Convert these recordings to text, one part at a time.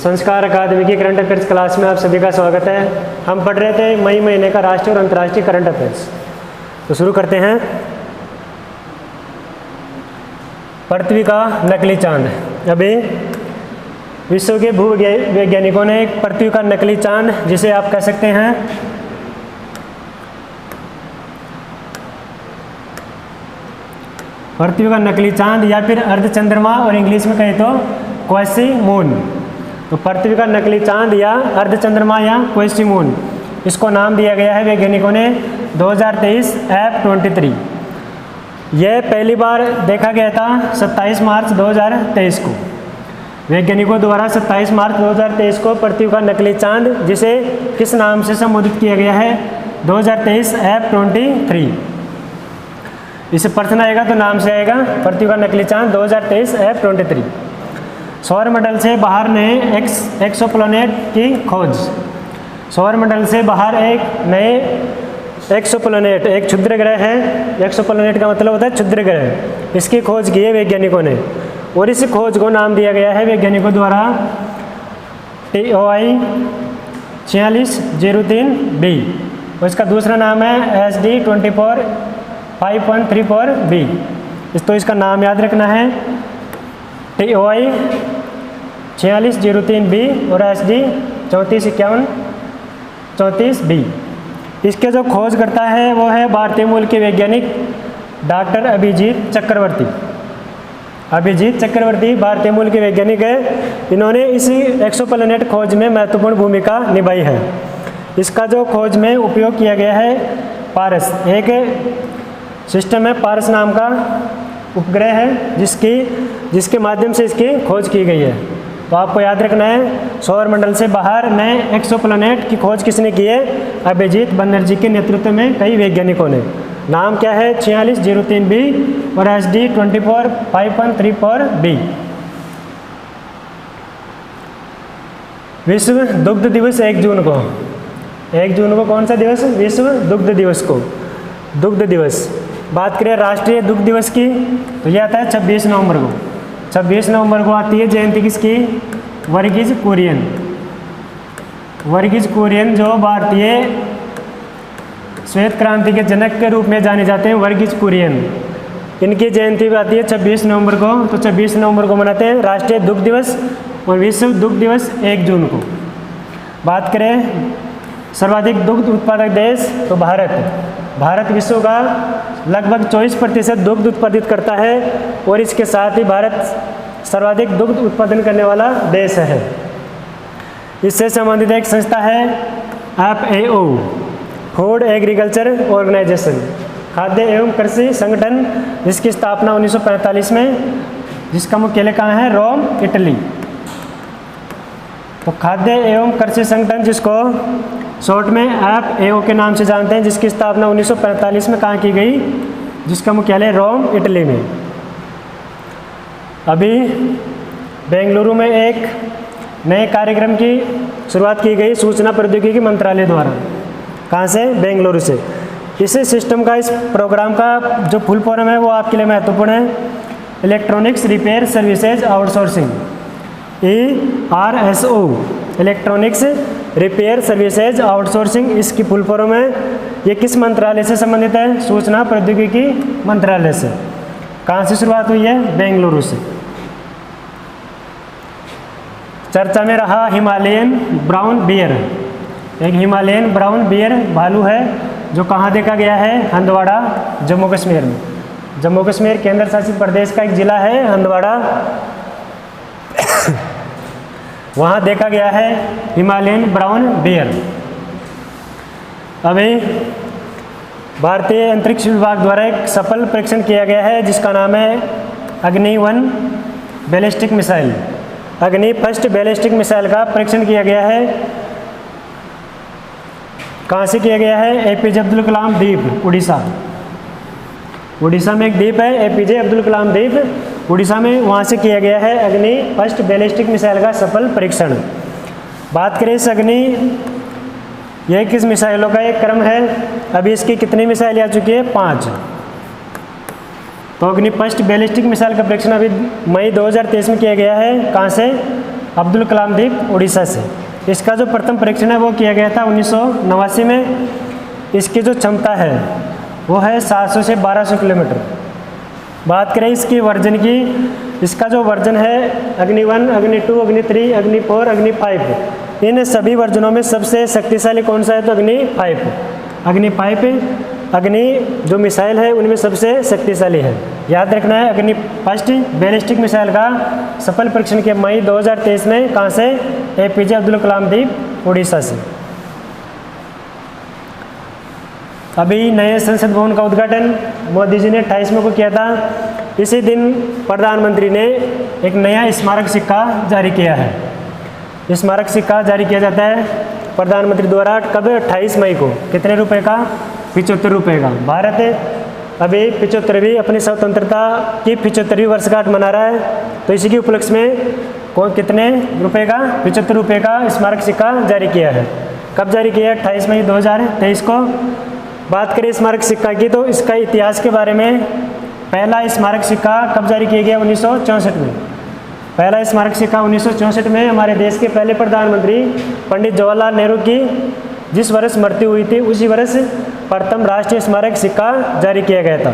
संस्कार अकादमी की current affairs class में आप सभी का स्वागत है। हम पढ़ रहे थे मई महीने का राष्ट्रीय और अंतर्राष्ट्रीय करंट अफेयर्स। तो शुरू करते हैं। पृथ्वी का नकली चांद। अभी विश्व के भूवैज्ञानिकों ने एक पृथ्वी का नकली चांद, जिसे आप कह सकते हैं पृथ्वी का नकली चांद या फिर अर्धचंद्रमा और इंग्लिश में कहे तो क्वेसी मून। तो पृथ्वी का नकली चांद या अर्धचंद्रमा या क्वेसी मून, इसको नाम दिया गया है वैज्ञानिकों ने 2023 F-23। यह पहली बार देखा गया था 27 मार्च 2023 को। वैज्ञानिकों द्वारा 27 मार्च 2023 को पृथ्वी का नकली चांद, जिसे किस नाम से संबोधित किया गया है 2023 F-23। इसे प्रश्न आएगा तो नाम से आएगा पृथ्वी का नकली चांद 2023 F-23। सौर मंडल से बाहर नए एक्सोप्लैनेट की खोज। सौर मंडल से बाहर एक नए एक्सोप्लैनेट, एक क्षुद्र ग्रह है। एक्सोप्लैनेट का मतलब होता है क्षुद्र ग्रह। इसकी खोज की है वैज्ञानिकों ने और इस खोज को नाम दिया गया है वैज्ञानिकों द्वारा TOI 4603b और इसका दूसरा नाम है SD 24-5.34b। तो इसका नाम याद रखना है TOI 4603b और SD 3451-34b। इसके जो खोज करता है वो है भारतीय मूल के वैज्ञानिक डॉक्टर अभिजीत चक्रवर्ती। अभिजीत चक्रवर्ती भारतीय मूल के वैज्ञानिक है। इन्होंने इसी एक्सोप्लैनेट खोज में महत्वपूर्ण भूमिका निभाई है। इसका जो खोज में उपयोग किया गया है पारस, एक सिस्टम है पारस नाम का उपग्रह है, जिसके माध्यम से इसकी खोज की गई है। तो आपको याद रखना है सौर मंडल से बाहर नए एक्सोप्लैनेट की खोज किसने की है? अभिजीत बनर्जी के नेतृत्व में कई वैज्ञानिकों ने। नाम क्या है? 4603b और SD 24-5.34b। विश्व दुग्ध दिवस 1 जून को। 1 जून को कौन सा दिवस? विश्व दुग्ध दिवस को। दुग्ध दिवस। बात करें राष्ट्रीय दुग्ध दिवस की तो यह आता है 26 नवंबर को। 26 नवंबर को आती है जयंती किसकी? वर्गीज कुरियन। वर्गीज कुरियन जो भारतीय श्वेत क्रांति के जनक के रूप में जाने जाते हैं, वर्गीज कुरियन। इनकी जयंती भी आती है 26 नवंबर को। तो 26 नवंबर को मनाते हैं राष्ट्रीय दुग्ध दिवस और विश्व दुग्ध दिवस 1 जून को। बात करें सर्वाधिक दुग्ध उत्पादक देश तो भारत विश्व का लगभग 24% दुग्ध उत्पादित करता है और इसके साथ ही भारत सर्वाधिक दुग्ध उत्पादन करने वाला देश है। इससे संबंधित एक संस्था है FAO, फूड एग्रीकल्चर ऑर्गेनाइजेशन, खाद्य एवं कृषि संगठन, जिसकी स्थापना 1945 में, जिसका मुख्यालय कहाँ है? रोम, इटली। तो खाद्य एवं कृषि संगठन, जिसको शॉर्ट में FAO के नाम से जानते हैं, जिसकी स्थापना 1945 में कहाँ की गई? जिसका मुख्यालय रोम, इटली में। अभी बेंगलुरु में एक नए कार्यक्रम की शुरुआत की गई सूचना प्रौद्योगिकी मंत्रालय द्वारा। कहाँ से? बेंगलुरु से। इस सिस्टम का, इस प्रोग्राम का जो फुल फॉर्म है वो आपके लिए महत्वपूर्ण है। Electronics repair services outsourcing, ERSO, electronics repair services outsourcing, इसकी फुल फॉर्म है। ये किस मंत्रालय से संबंधित है? सूचना प्रौद्योगिकी मंत्रालय से। कहाँ से शुरुआत हुई है? बेंगलुरु से। चर्चा में रहा हिमालयन ब्राउन बियर। एक हिमालयन ब्राउन बियर भालू है जो कहाँ देखा गया है? हंदवाड़ा, जम्मू कश्मीर में। जम्मू कश्मीर केंद्र शासित प्रदेश का एक जिला है हंदवाड़ा। वहाँ देखा गया है हिमालयन ब्राउन बियर। अभी भारतीय अंतरिक्ष विभाग द्वारा एक सफल परीक्षण किया गया है जिसका नाम है अग्नि-1 बैलिस्टिक मिसाइल। अग्नि फर्स्ट बैलिस्टिक मिसाइल का परीक्षण किया गया है। कहाँ से किया गया है? APJ अब्दुल कलाम द्वीप, उड़ीसा। उड़ीसा में एक द्वीप है APJ अब्दुल कलाम द्वीप, उड़ीसा में। वहाँ से किया गया है अग्नि फर्स्ट बैलिस्टिक मिसाइल का सफल परीक्षण। बात करें इस अग्नि, यह किस मिसाइलों का एक क्रम है? अभी इसकी कितनी मिसाइल आ चुकी है? 5। तो अग्नि फर्स्ट बैलिस्टिक मिसाइल का परीक्षण अभी मई 2023 में किया गया है। कहाँ से? अब्दुल कलाम द्वीप उड़ीसा से। इसका जो प्रथम परीक्षण है वो किया गया था 1989 में। इसकी जो क्षमता है वो है 700 से 1200 किलोमीटर। बात करें इसकी वर्जन की, इसका जो वर्जन है अग्नि 1, अग्नि 2, अग्नि 3, अग्नि 4, अग्नि 5, इन सभी वर्जनों में सबसे शक्तिशाली कौन सा है तो अग्नि 5। अग्नि 5 अग्नि जो मिसाइल है उनमें सबसे शक्तिशाली है। याद रखना है, अग्नि फर्स्ट बैलिस्टिक मिसाइल का सफल परीक्षण किया मई 2023 में। कहाँ से? APJ अब्दुल कलाम द्वीप उड़ीसा से। अभी नए संसद भवन का उद्घाटन मोदी जी ने 28 को किया था। इसी दिन प्रधानमंत्री ने एक नया स्मारक सिक्का जारी किया है। स्मारक सिक्का जारी किया जाता है प्रधानमंत्री द्वारा कब? 28 मई को। कितने रुपए का? 75 रुपये का। भारत अभी 75वीं अपनी स्वतंत्रता की 75वीं वर्षगांठ मना रहा है, तो इसी के उपलक्ष्य में कितने रुपए का? 75 रुपये का स्मारक सिक्का जारी किया है। कब जारी किया है? 28 मई 2023 को। बात करें स्मारक सिक्का की तो इसका इतिहास के बारे में, पहला स्मारक सिक्का कब जारी किया गया? 1964 में। पहला स्मारक सिक्का 1964 में हमारे देश के पहले प्रधानमंत्री पंडित जवाहरलाल नेहरू की जिस वर्ष मृत्यु हुई थी उसी वर्ष प्रथम राष्ट्रीय स्मारक सिक्का जारी किया गया था।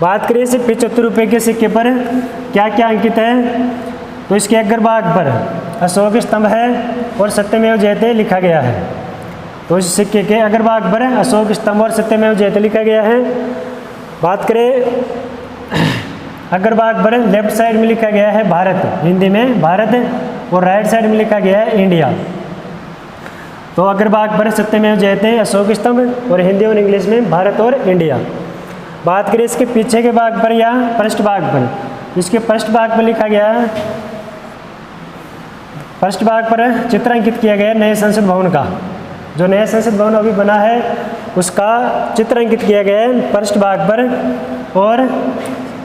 बात करें इस 75 रुपये के सिक्के पर क्या क्या अंकित है तो इसके अग्रभाग पर अशोक स्तंभ है और सत्यमेव जयते लिखा गया है। तो इस सिक्के के अग्रभाग पर अशोक स्तंभ और सत्यमेव जयते लिखा गया है। बात करें अग्रभाग पर लेफ्ट साइड में लिखा गया है भारत, हिंदी में भारत, और राइट साइड में लिखा गया है इंडिया। तो अग्रभाग पर सत्यमेव जयते अशोक स्तंभ और हिंदी और इंग्लिश में भारत और इंडिया। बात करें इसके पीछे के भाग पर या पृष्ठ भाग पर, इसके पृष्ठ भाग पर लिखा गया है, पृष्ठ भाग पर चित्र अंकित किया गया नए संसद भवन का। जो नया संसद भवन अभी बना है उसका चित्र अंकित किया गया है पृष्ठ भाग पर और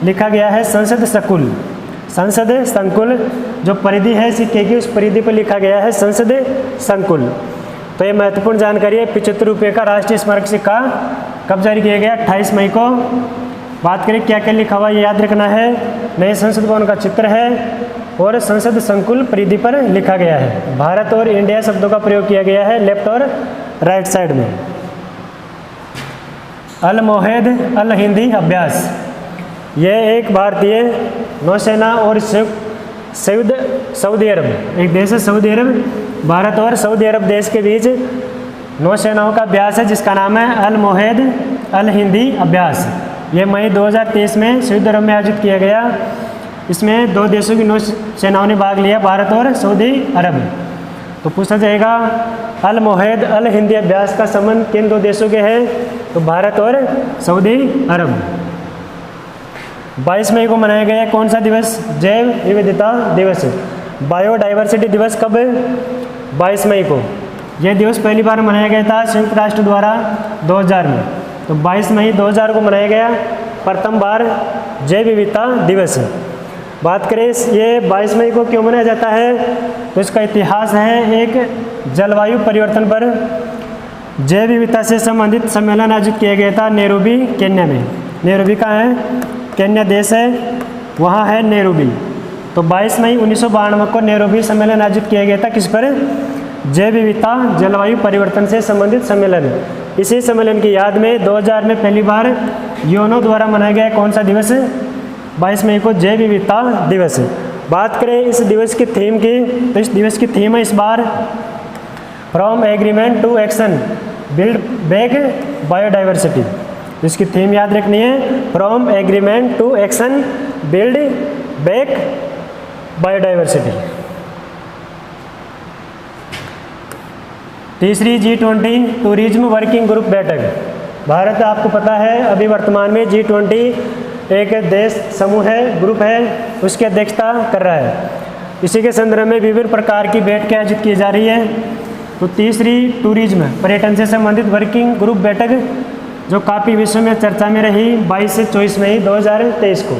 लिखा गया है संसद संकुल। संसद संकुल जो परिधि है सिक्के की उस परिधि पर लिखा गया है संसद संकुल। तो ये महत्वपूर्ण जानकारी है। 75 रुपये का राष्ट्रीय स्मारक सिक्का कब जारी किया गया? 28 मई को। बात करें क्या क्या लिखा हुआ ये याद रखना है। नए संसद भवन का चित्र है और संसद संकुल परिधि पर लिखा गया है। भारत और इंडिया शब्दों का प्रयोग किया गया है लेफ्ट और राइट साइड में। अल मोहेद अल हिंदी अभ्यास, यह एक भारतीय नौसेना और संयुक्त सऊदी अरब, एक देश है सऊदी अरब, भारत और सऊदी अरब देश के बीच नौसेनाओं का अभ्यास है जिसका नाम है अल मोहेद अल हिंदी अभ्यास। ये मई 2023 में सऊदी अरब में आयोजित किया गया। इसमें 2 देशों की नौसेनाओं ने भाग लिया, भारत और सऊदी अरब। तो पूछा जाएगा अल मोहेद अल हिंदी अभ्यास का संबंध किन 2 देशों के हैं तो भारत और सऊदी अरब। 22 मई को मनाया गया कौन सा दिवस? जैव विविधता दिवस, बायोडाइवर्सिटी दिवस। कब? 22 मई को। यह दिवस पहली बार मनाया गया था संयुक्त राष्ट्र द्वारा 2000 में। तो 22 मई 2000 को मनाया गया प्रथम बार जैव विविधता दिवस। बात करें ये 22 मई को क्यों मनाया जाता है तो इसका इतिहास है। एक जलवायु परिवर्तन पर जैव विविधता से संबंधित सम्मेलन आयोजित किया गया था नैरोबी केन्या में। नैरोबी कहाँ है? केन्या देश है, वहाँ है नैरोबी। तो 22 मई 1992 को नैरोबी सम्मेलन आयोजित किया गया था। किस पर? जैव विविधता जलवायु परिवर्तन से संबंधित सम्मेलन। इसी सम्मेलन की याद में 2000 में पहली बार यूएनओ द्वारा मनाया गया कौन सा दिवस? 22 मई को जैव विविधता दिवस। बात करें इस दिवस की थीम की तो इस दिवस की थीम है इस बार from agreement to action build back biodiversity. इसकी थीम याद रखनी है, from agreement to action build back biodiversity. तीसरी G20 टूरिज्म वर्किंग ग्रुप बैठक। भारत आपको पता है अभी वर्तमान में G20 एक देश समूह है, ग्रुप है, उसकी अध्यक्षता कर रहा है। इसी के संदर्भ में विभिन्न प्रकार की बैठकें आयोजित की जा रही है। तो तीसरी टूरिज्म पर्यटन से संबंधित वर्किंग ग्रुप बैठक जो काफ़ी विश्व में चर्चा में रही 22 से 24 मई 2023 को।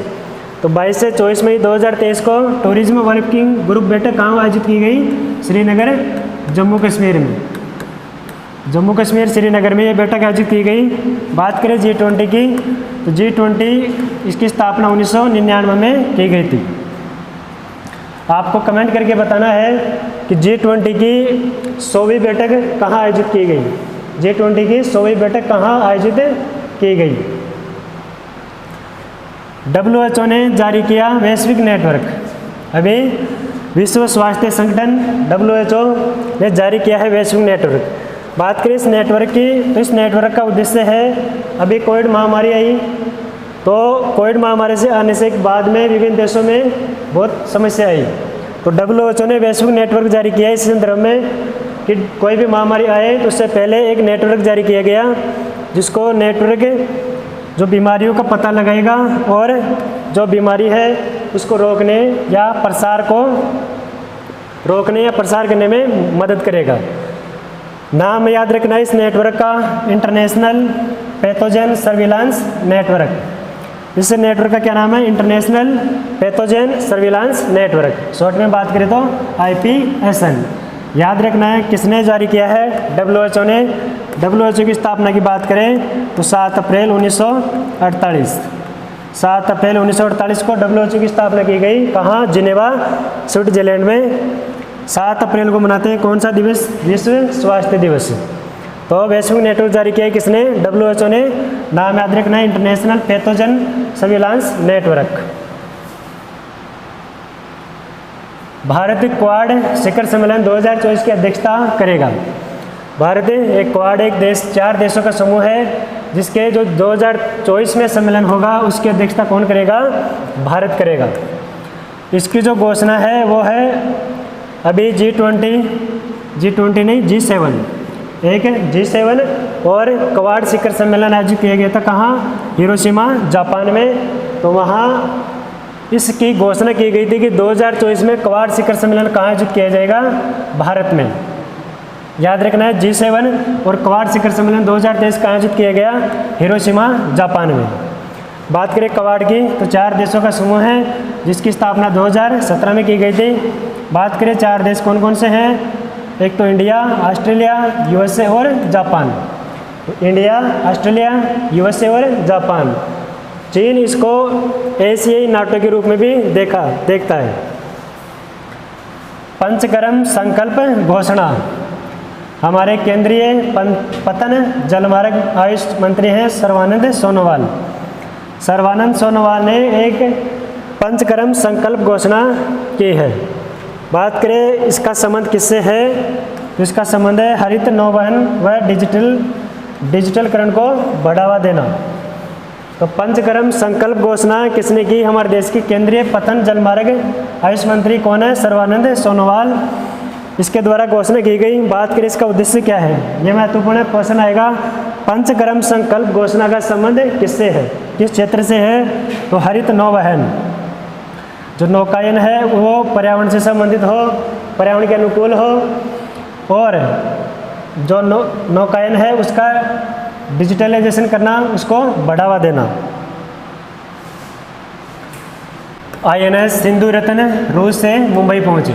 तो 22 से 24 मई 2023 को टूरिज्म वर्किंग ग्रुप बैठक कहाँ आयोजित की गई? श्रीनगर, जम्मू कश्मीर में। जम्मू कश्मीर श्रीनगर में ये बैठक आयोजित की गई। बात करें G20 की तो G20 इसकी स्थापना 1999 में की गई थी। आपको कमेंट करके बताना है कि G20 की 100वीं बैठक कहाँ आयोजित की गई। G20 की 100वीं बैठक कहाँ आयोजित की गई। WHO ने जारी किया वैश्विक नेटवर्क। अभी विश्व स्वास्थ्य संगठन WHO ने जारी किया है वैश्विक नेटवर्क। बात करें इस नेटवर्क की, तो इस नेटवर्क का उद्देश्य है, अभी कोविड महामारी आई, तो कोविड महामारी से आने से बाद में विभिन्न देशों में बहुत समस्या आई, तो WHO ने वैश्विक नेटवर्क जारी किया इस संदर्भ में कि कोई भी महामारी आए तो उससे पहले एक नेटवर्क जारी किया गया, जिसको नेटवर्क जो बीमारियों का पता लगाएगा और जो बीमारी है उसको रोकने या प्रसार करने में मदद करेगा। नाम याद रखना इस नेटवर्क का, इंटरनेशनल पैथोजन सर्विलांस नेटवर्क। इस नेटवर्क का क्या नाम है? International pathogen surveillance network. Short में बात करें तो IPSN। याद रखना है किसने जारी किया है? WHO ने। WHO की स्थापना की बात करें तो 7 अप्रैल 1948। 7 अप्रैल 1948 को WHO की स्थापना की गई। कहाँ? जिनेवा, स्विट्जरलैंड में। 7 अप्रैल को मनाते हैं कौन सा दिवस? विश्व स्वास्थ्य दिवस। तो वैश्विक नेटवर्क जारी किया है किसने? WHO ने। नाम याद रखना है international pathogen surveillance network. Bharat Quad शिखर सम्मेलन 2024 की अध्यक्षता करेगा। भारत एक क्वाड एक देश 4 देशों का समूह है, जिसके जो 2024 में सम्मेलन होगा उसकी अध्यक्षता कौन करेगा? भारत करेगा। इसकी जो घोषणा है वो है अभी G20 नहीं G7, एक G7 और क्वाड शिखर सम्मेलन आयोजित किया गया था। कहाँ? हिरोशिमा, जापान में। तो वहाँ इसकी घोषणा की गई थी कि 2024 में क्वाड शिखर सम्मेलन कहाँ आयोजित किया जाएगा? भारत में। याद रखना है G7 और क्वाड शिखर सम्मेलन 2023 का आयोजित किया गया हिरोशिमा, जापान में। बात करें क्वाड की तो 4 देशों का समूह है, जिसकी स्थापना 2017 में की गई थी। बात करें 4 देश कौन कौन से हैं? एक तो इंडिया, ऑस्ट्रेलिया, USA और जापान। तो इंडिया, ऑस्ट्रेलिया, USA और जापान। चीन इसको एशियाई नाटो के रूप में भी देखता है। पंचकर्म संकल्प घोषणा। हमारे केंद्रीय पतन जलमार्ग आयुष मंत्री हैं सर्बानंद सोनोवाल। सर्बानंद सोनोवाल ने एक पंचकर्म संकल्प घोषणा की है। बात करें इसका संबंध किससे है? तो इसका संबंध है हरित नौवहन व डिजिटलकरण को बढ़ावा देना। तो पंचकर्म संकल्प घोषणा किसने की? हमारे देश की केंद्रीय पतन जलमार्ग आयुष मंत्री कौन है? सर्बानंद सोनोवाल। इसके द्वारा घोषणा की गई। बात करें इसका उद्देश्य क्या है? यह महत्वपूर्ण क्वेश्चन आएगा। पंचकर्म संकल्प घोषणा का संबंध किससे है, किस क्षेत्र से है? तो हरित नौवहन, जो नौकायन है वो पर्यावरण से संबंधित हो, पर्यावरण के अनुकूल हो, और जो नौकायन है उसका डिजिटलाइजेशन करना, उसको बढ़ावा देना। INS सिंधु रत्न रूस से मुंबई पहुंची।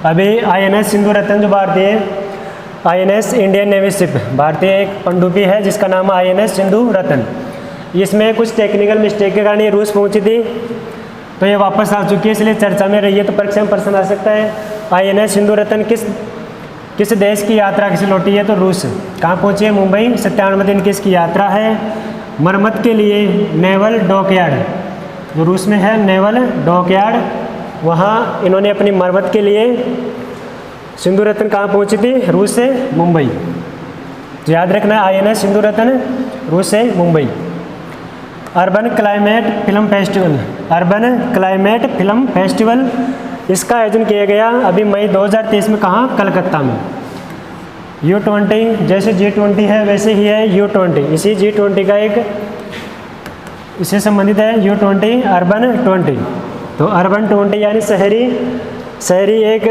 अभी INS सिंधु रत्न जो भारतीय INS इंडियन नेवी शिप, भारतीय एक पनडुब्बी है जिसका नाम है INS सिंधु रत्न। इसमें कुछ टेक्निकल मिस्टेक के कारण ये रूस पहुंची थी, तो ये वापस आ चुकी है, इसलिए चर्चा में रही है। तो परीक्षा में प्रश्न आ सकता है INS सिंधु रत्न किस देश की यात्रा किसी लौटी है? तो रूस। कहाँ पहुंची है? मुंबई। 97 दिन की इसकी यात्रा है। मरम्मत के लिए नेवल डॉकयार्ड, जो रूस में है नेवल डॉकयार्ड, वहाँ इन्होंने अपनी मरम्मत के लिए सिंधु रत्न कहाँ पहुंची थी? रूस से मुंबई। तो याद रखना है INS सिंधु रत्न रूस से Mumbai. Urban climate film festival, urban climate film festival, इसका आयोजन किया गया अभी मई 2023 में। कहाँ? कलकत्ता में। U20 जैसे G20 है वैसे ही है U20, इसी G20 का एक इससे संबंधित है U20 अर्बन 20। तो अर्बन 20 यानी शहरी एक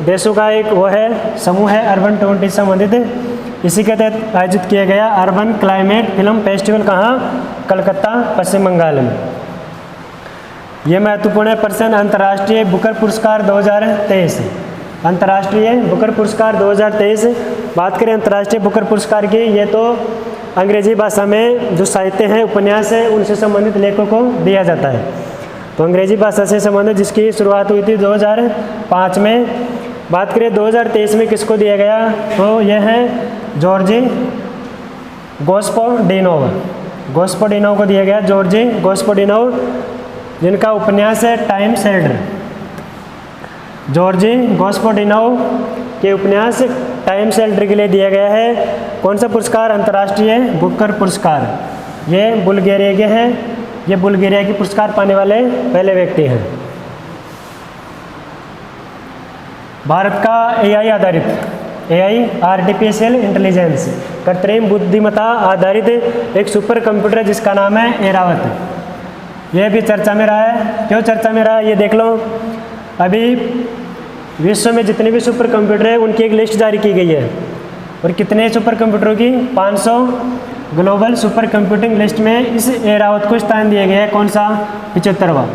देशों का एक वो है समूह है अर्बन 20 से संबंधित। इसी के तहत आयोजित किया गया अर्बन क्लाइमेट फिल्म फेस्टिवल। कहाँ? कलकत्ता, पश्चिम बंगाल में। ये महत्वपूर्ण प्रश्न अंतर्राष्ट्रीय बुकर पुरस्कार 2023। अंतर्राष्ट्रीय बुकर पुरस्कार 2023। बात करें अंतर्राष्ट्रीय बुकर पुरस्कार की, ये तो अंग्रेजी भाषा में जो साहित्य हैं, उपन्यास है, उनसे संबंधित लेखों को दिया जाता है। तो तो अंग्रेजी भाषा से संबंधित जिसकी शुरुआत हुई थी 2005 में। बात करें 2023 में किसको दिया गया, तो यह है जॉर्जी गोस्पोडिनोव। गोस्पोडिनोव को दिया गया, जॉर्जी गोस्पोडिनोव, जिनका उपन्यास है टाइम शेल्डर। जॉर्जी गोस्पोडिनोव के उपन्यास टाइम शेल्डर के लिए दिया गया है कौन सा पुरस्कार, अंतर्राष्ट्रीय बुकर पुरस्कार। ये बुल्गारिया के हैं, ये बुल्गारिया के पुरस्कार पाने वाले पहले व्यक्ति हैं। भारत का एआई आधारित, एआई आर्टिफिशियल इंटेलिजेंस, कृत्रिम बुद्धिमत्ता आधारित एक सुपर कंप्यूटर है जिसका नाम है ऐरावत। यह भी चर्चा में रहा है। क्यों चर्चा में रहा है ये देख लो। अभी विश्व में जितने भी सुपर कंप्यूटर है उनकी एक लिस्ट जारी की गई है, और कितने सुपर कंप्यूटरों की, 500 ग्लोबल सुपर कंप्यूटिंग लिस्ट में इस ऐरावत को स्थान दिया गया है। कौन सा, 75वां।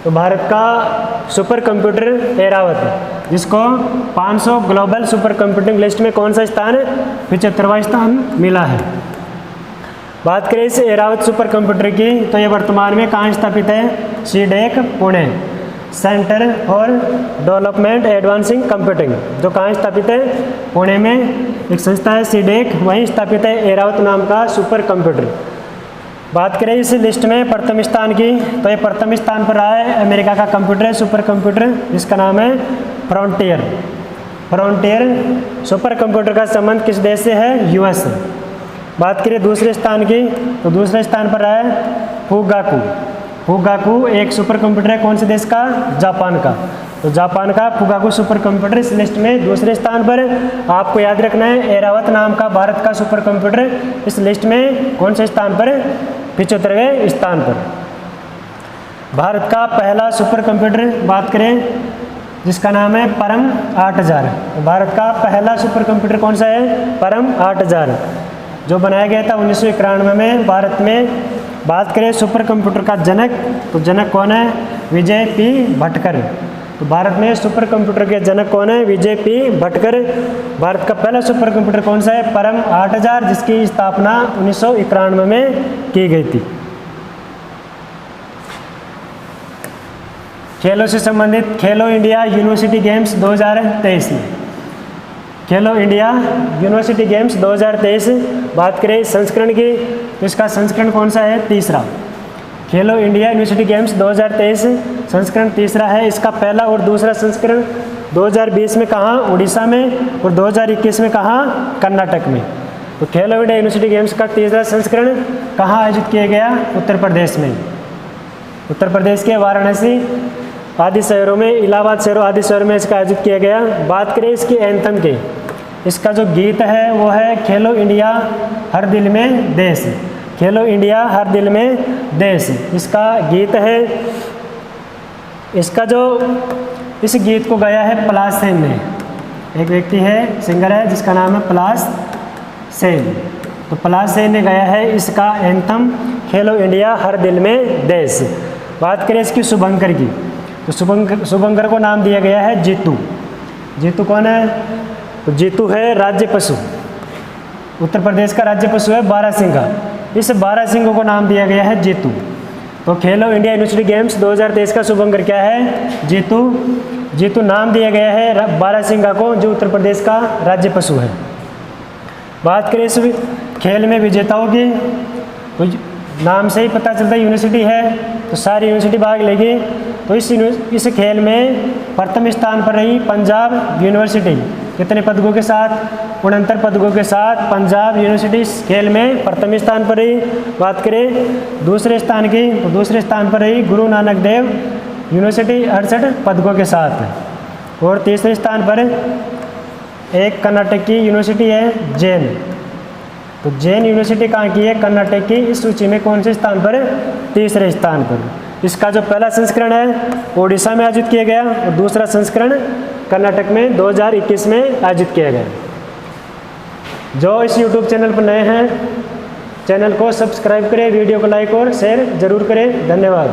तो भारत का सुपर कंप्यूटर ऐरावत, जिसको 500 ग्लोबल सुपर कंप्यूटिंग लिस्ट में कौन सा स्थान, 75वां स्थान मिला है। बात करें इस ऐरावत सुपर कंप्यूटर की, तो ये वर्तमान में कहाँ स्थापित है, CDAC Pune, centre for development advancing computing, जो कहाँ स्थापित है, पुणे में एक संस्था है सीडेक, वहीं स्थापित है ऐरावत नाम का सुपर कंप्यूटर। बात करें इस लिस्ट में प्रथम स्थान की, तो ये प्रथम स्थान पर रहा है अमेरिका का कंप्यूटर सुपर कंप्यूटर, जिसका नाम है फ्रंटियर। फ्रंटियर सुपर कंप्यूटर का संबंध किस देश से है, यूएस। बात करें दूसरे स्थान की, तो दूसरे स्थान पर रहा है फुगाकू। फुगाकू एक सुपर कंप्यूटर है कौन से देश का, जापान का। तो जापान का फुगाकू सुपर कंप्यूटर इस लिस्ट में दूसरे स्थान पर। आपको याद रखना है ऐरावत नाम का भारत का सुपर कंप्यूटर इस लिस्ट में कौन से स्थान पर, 75वें स्थान पर। भारत का पहला सुपर कंप्यूटर बात करें जिसका नाम है परम 8000। भारत का पहला सुपर कंप्यूटर कौन सा है, परम 8000, जो बनाया गया था 1991 में भारत में। बात करें सुपर कंप्यूटर का जनक, तो जनक कौन है, विजय पी भटकर। तो भारत में सुपर कंप्यूटर के जनक कौन है, विजय पी भटकर। भारत का पहला सुपर कंप्यूटर कौन सा है, परम 8000, जिसकी स्थापना 1991 में की गई थी। खेलों से संबंधित खेलो इंडिया यूनिवर्सिटी गेम्स 2023 में, खेलो इंडिया यूनिवर्सिटी गेम्स 2023 बात करें संस्करण की, तो इसका संस्करण कौन सा है, तीसरा। खेलो इंडिया यूनिवर्सिटी गेम्स 2023 संस्करण तीसरा है। इसका पहला और दूसरा संस्करण 2020 में कहाँ, उड़ीसा में, और 2021 में कहाँ, कर्नाटक में। तो खेलो इंडिया यूनिवर्सिटी गेम्स का तीसरा संस्करण कहाँ आयोजित किया गया, उत्तर प्रदेश में। उत्तर प्रदेश के वाराणसी आदि शहरों में, इलाहाबाद शहरों आदि शहरों में इसका आयोजित किया गया। बात करें इसकी एंथम के, इसका जो गीत है वो है खेलो इंडिया हर दिल में देश। खेलो इंडिया हर दिल में देश इसका गीत है। इसका जो इस गीत को गाया है पलाश सेन ने, एक व्यक्ति है, सिंगर है जिसका नाम है पलाश सेन। तो पलाश सेन ने गाया है इसका एंथम खेलो इंडिया हर दिल में देश। बात करें इसकी शुभंकर की, तो शुभंकर को नाम दिया गया है जीतू। जीतू कौन है, तो जीतू है राज्य पशु। उत्तर प्रदेश का राज्य पशु है बारहसिंघा, इस बारहसिंघों को नाम दिया गया है जीतू। तो खेलो इंडिया यूनिवर्सिटी गेम्स 2023 का शुभंकर क्या है, जीतू। जीतू नाम दिया गया है बारहसिंघा को, जो उत्तर प्रदेश का राज्य पशु है। बात करें इस खेल में विजेताओं की, तो नाम से ही पता चलता है यूनिवर्सिटी है, तो सारी यूनिवर्सिटी भाग लेगी। तो इस खेल में प्रथम स्थान पर रही पंजाब यूनिवर्सिटी, कितने पदकों के साथ, 69 पदकों के साथ पंजाब यूनिवर्सिटी इस खेल में प्रथम स्थान पर रही। बात करें दूसरे स्थान की, तो दूसरे स्थान पर रही गुरु नानक देव यूनिवर्सिटी 68 पदकों के साथ। और तीसरे स्थान पर एक कर्नाटक की यूनिवर्सिटी है जैन। तो जैन यूनिवर्सिटी कहाँ की है, कर्नाटक की। इस सूची में कौन से स्थान पर, तीसरे स्थान पर। इसका जो पहला संस्करण है ओडिशा में आयोजित किया गया, और दूसरा संस्करण कर्नाटक में 2021 में आयोजित किया गया। जो इस YouTube चैनल पर नए हैं, चैनल को सब्सक्राइब करें, वीडियो को लाइक और शेयर जरूर करें। धन्यवाद।